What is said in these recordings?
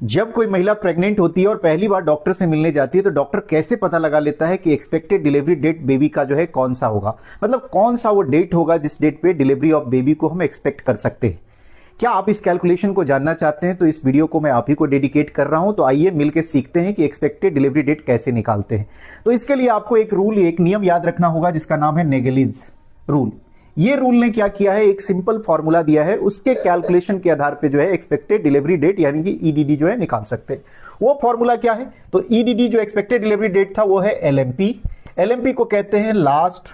जब कोई महिला प्रेग्नेंट होती है और पहली बार डॉक्टर से मिलने जाती है तो डॉक्टर कैसे पता लगा लेता है कि एक्सपेक्टेड डिलीवरी डेट बेबी का जो है कौन सा होगा, मतलब कौन सा वो डेट होगा जिस डेट पे डिलीवरी ऑफ बेबी को हम एक्सपेक्ट कर सकते हैं। क्या आप इस कैलकुलेशन को जानना चाहते हैं तो इस वीडियो को मैं आप ही को डेडिकेट कर रहा हूं। तो आइए मिलकर सीखते हैं कि एक्सपेक्टेड डिलीवरी डेट कैसे निकालते हैं। तो इसके लिए आपको एक रूल, एक नियम याद रखना होगा जिसका नाम है नेगेलिज रूल। ये रूल ने क्या किया है, एक सिंपल फॉर्मूला दिया है, उसके कैलकुलेशन के आधार पे जो है एक्सपेक्टेड डिलीवरी डेट यानी कि ईडीडी जो है निकाल सकते हैं। वो फॉर्मूला क्या है, तो ईडीडी जो एक्सपेक्टेड डिलीवरी डेट था वो है एलएमपी। एलएमपी को कहते हैं लास्ट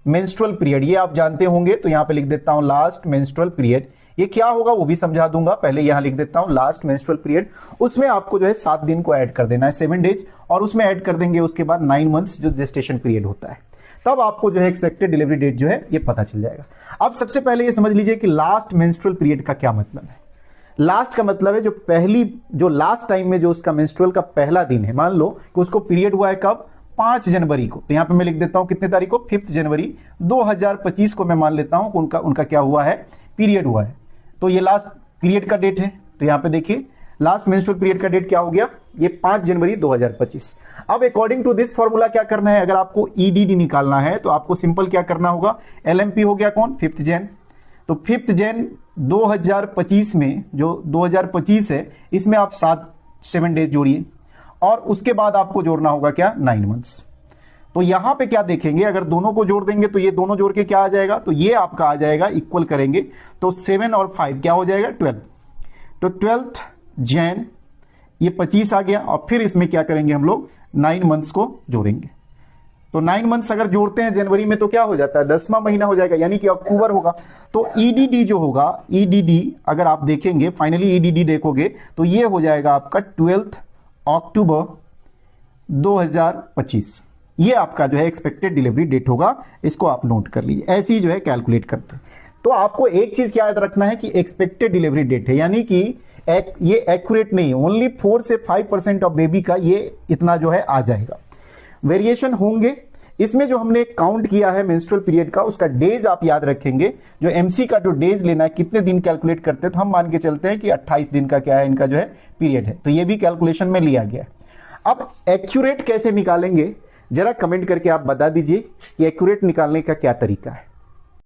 मेंस्ट्रुअल पीरियड, ये आप जानते होंगे। तो यहां पे लिख देता हूं लास्ट मेंस्ट्रुअल पीरियड। ये क्या होगा वो भी समझा दूंगा, पहले यहां लिख देता हूं लास्ट मेंस्ट्रुअल पीरियड। उसमें आपको जो है 7 दिन को ऐड कर देना है, 7 डेज, और उसमें ऐड कर देंगे उसके बाद 9 मंथ्स जो जेस्टेशन पीरियड होता है। तब आपको जो है एक्सपेक्टेड डिलीवरी डेट जो है ये पता चल जाएगा। अब सबसे पहले ये समझ लीजिए कि लास्ट मेंस्ट्रुअल पीरियड का क्या मतलब है। लास्ट का मतलब है जो लास्ट टाइम में जो उसका मेंस्ट्रुअल का पहला दिन है, मान लो कि उसको पीरियड हुआ है कब, 5 जनवरी को। तो यहां पे मैं लिख देता हूं कितने तारीख को, 5 जनवरी 2025 को मैं मान लेता हूं कि उनका क्या हुआ है, पीरियड हुआ है। तो ये लास्ट पीरियड का डेट है। तो यहां पे देखिए लास्ट मेंस्ट्रुअल पीरियड का डेट क्या हो गया, ये 5 जनवरी 2025। अब अकॉर्डिंग टू दिस फॉर्मूला क्या करना है, अगर आपको ईडीडी निकालना है तो आपको सिंपल क्या करना होगा, एलएमपी हो गया कौन, 5 जन। तो 5 जन 2025 में जो 2025 है इसमें आप 7 डेज जोड़िए, और उसके बाद आपको जोड़ना होगा क्या, 9 मंथ्स। तो यहां पे क्या देखेंगे, अगर दोनों को जोड़ देंगे तो ये दोनों जोड़ के क्या आ जाएगा, तो ये आपका आ जाएगा, इक्वल करेंगे तो 7 और 5 क्या हो जाएगा, 12। तो 12 जैन ये 25 आ गया, और फिर इसमें क्या करेंगे हम लोग, 9 मंथ्स को जोड़ेंगे। तो 9 मंथ्स अगर जोड़ते हैं जनवरी में तो क्या हो जाता है, 10वां महीना हो जाएगा, यानी कि अक्टूबर होगा। तो ईडीडी जो होगा, ईडीडी अगर आप देखेंगे, फाइनली ईडीडी देखोगे तो ये हो जाएगा आपका 12 अक्टूबर 2025। ये आपका जो है एक्सपेक्टेड डिलीवरी डेट होगा, इसको आप नोट कर लीजिए। ऐसे ही जो है कैलकुलेट करते हैं। तो आपको एक चीज क्या याद रखना है कि एक्सपेक्टेड डिलीवरी डेट है, यानी कि ये एक्यूरेट नहीं है, ओनली 4 से 5% ऑफ बेबी का ये इतना जो है आ जाएगा। वेरिएशन होंगे इसमें। जो हमने काउंट किया है मेंस्ट्रुअल पीरियड का, उसका डेज आप याद रखेंगे। जो एमसी का जो डेज लेना है, कितने दिन कैलकुलेट करते हैं, तो हम मान के चलते हैं कि 28 दिन का क्या है इनका जो है पीरियड है। तो ये भी कैलकुलेशन में लिया गया है। अब एक्यूरेट कैसे निकालेंगे, जरा कमेंट करके आप बता दीजिए कि एक्यूरेट निकालने का क्या तरीका है।